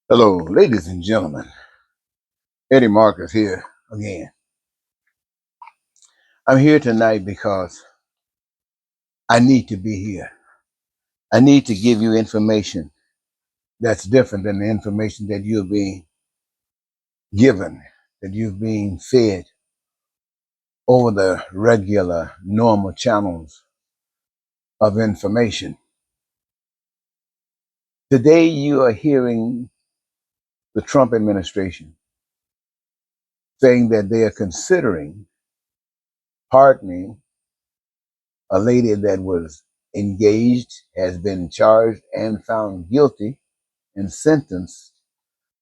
Hello, ladies and gentlemen. Eddie Marcus here again. I'm here tonight because I need to be here. I need to give you information that's different than the information that you're being given, that you're being fed over the regular, normal channels of information. Today, you are hearing the Trump administration saying that they are considering pardoning a lady that was engaged, has been charged and found guilty and sentenced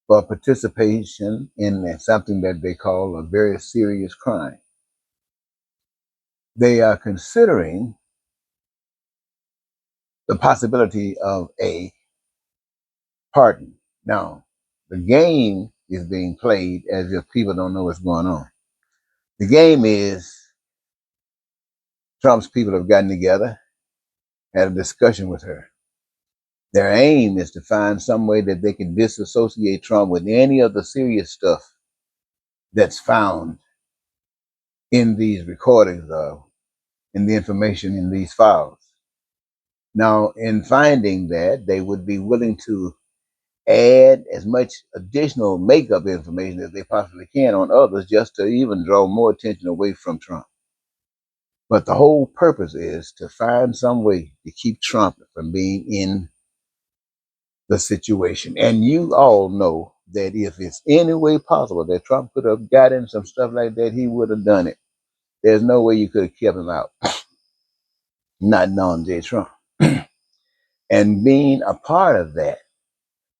for participation in something that they call a very serious crime. They are considering the possibility of a pardon. Now, the game is being played as if people don't know what's going on. The game is Trump's people have gotten together, had a discussion with her. Their aim is to find some way that they can disassociate Trump with any of the serious stuff that's found in these recordings of in the information in these files. Now, in finding that, they would be willing to add as much additional makeup information as they possibly can on others just to even draw more attention away from Trump. But the whole purpose is to find some way to keep Trump from being in the situation. And you all know that if it's any way possible that Trump could have gotten some stuff like that, he would have done it. There's no way you could have kept him out, not knowing J. Trump. And being a part of that,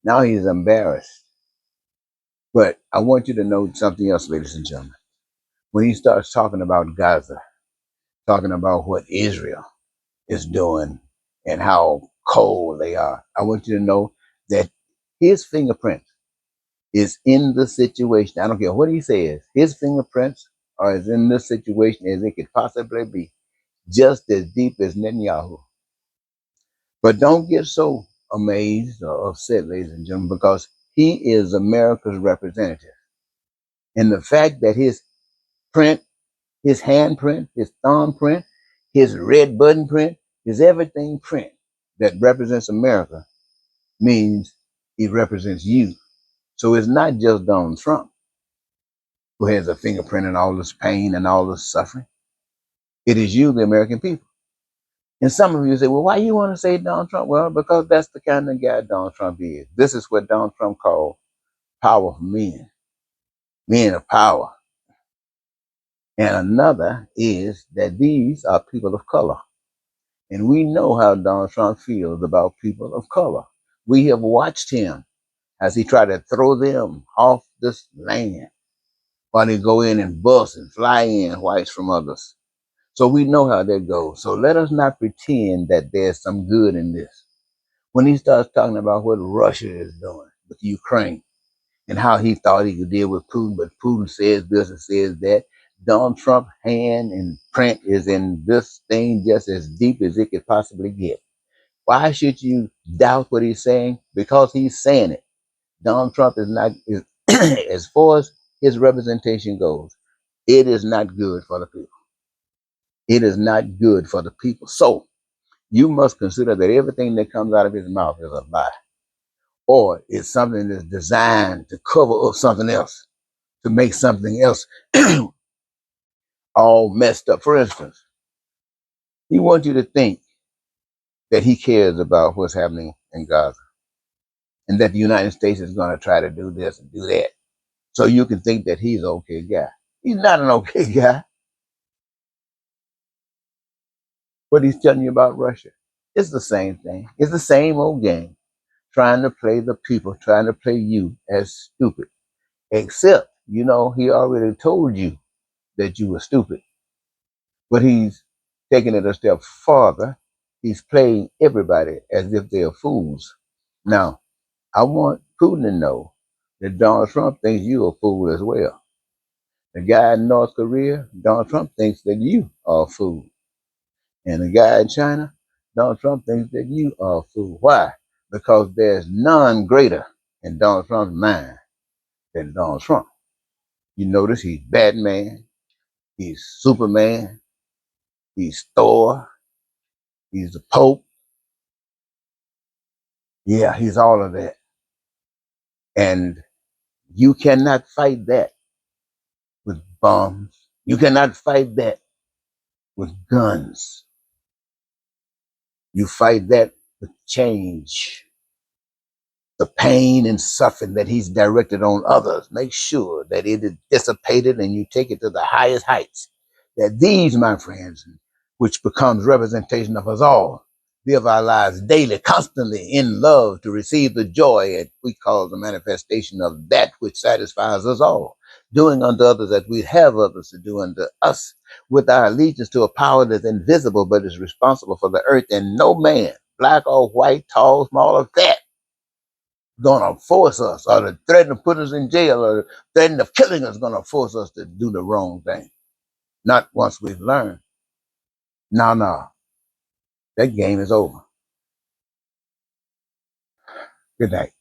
now he's embarrassed. But I want you to know something else, ladies and gentlemen. When he starts talking about Gaza, talking about what Israel is doing and how cold they are, I want you to know that his fingerprint is in the situation. I don't care what he says, his fingerprints are as in this situation as it could possibly be, just as deep as Netanyahu. But don't get so amazed or upset, ladies and gentlemen, because he is America's representative. And the fact that his print, his handprint, his thumbprint, his red button print, his everything print that represents America means he represents you. So it's not just Donald Trump who has a fingerprint in all this pain and all this suffering. It is you, the American people. And some of you say, well, why you want to say Donald Trump? Well, because that's the kind of guy Donald Trump is. This is what Donald Trump called powerful men, men of power. And another is that these are people of color. And we know how Donald Trump feels about people of color. We have watched him as he tried to throw them off this land while they go in and bust and fly in whites from others. So we know how that goes. So let us not pretend that there's some good in this. When he starts talking about what Russia is doing with Ukraine and how he thought he could deal with Putin, but Putin says this and says that, Donald Trump's hand and print is in this thing just as deep as it could possibly get. Why should you doubt what he's saying? Because he's saying it. Donald Trump is not, as far as his representation goes, it is not good for the people. It is not good for the people. So you must consider that everything that comes out of his mouth is a lie, or it's something that's designed to cover up something else, to make something else all messed up. For instance, he wants you to think that he cares about what's happening in Gaza and that the United States is going to try to do this and do that. So you can think that he's an okay guy. He's not an okay guy. What he's telling you about Russia, it's the same thing. It's the same old game, trying to play the people, trying to play you as stupid. Except, he already told you that you were stupid. But he's taking it a step farther. He's playing everybody as if they're fools. Now, I want Putin to know that Donald Trump thinks you're a fool as well. The guy in North Korea, Donald Trump thinks that you are a fool. And the guy in China, Donald Trump thinks that you are a fool. Why? Because there's none greater in Donald Trump's mind than Donald Trump. You notice he's Batman, he's Superman, he's Thor, he's the Pope. Yeah, he's all of that. And you cannot fight that with bombs. You cannot fight that with guns. You fight that with change. The pain and suffering that he's directed on others, make sure that it is dissipated and you take it to the highest heights. That these, my friends, which becomes representation of us all, live our lives daily, constantly in love to receive the joy that we call the manifestation of that which satisfies us all. Doing unto others as we have others to do unto us, with our allegiance to a power that's invisible but is responsible for the earth, and no man, black or white, tall, small, or fat, gonna force us or to threaten to put us in jail or threaten of killing us gonna force us to do the wrong thing. Not once we've learned. No, no. That game is over. Good night.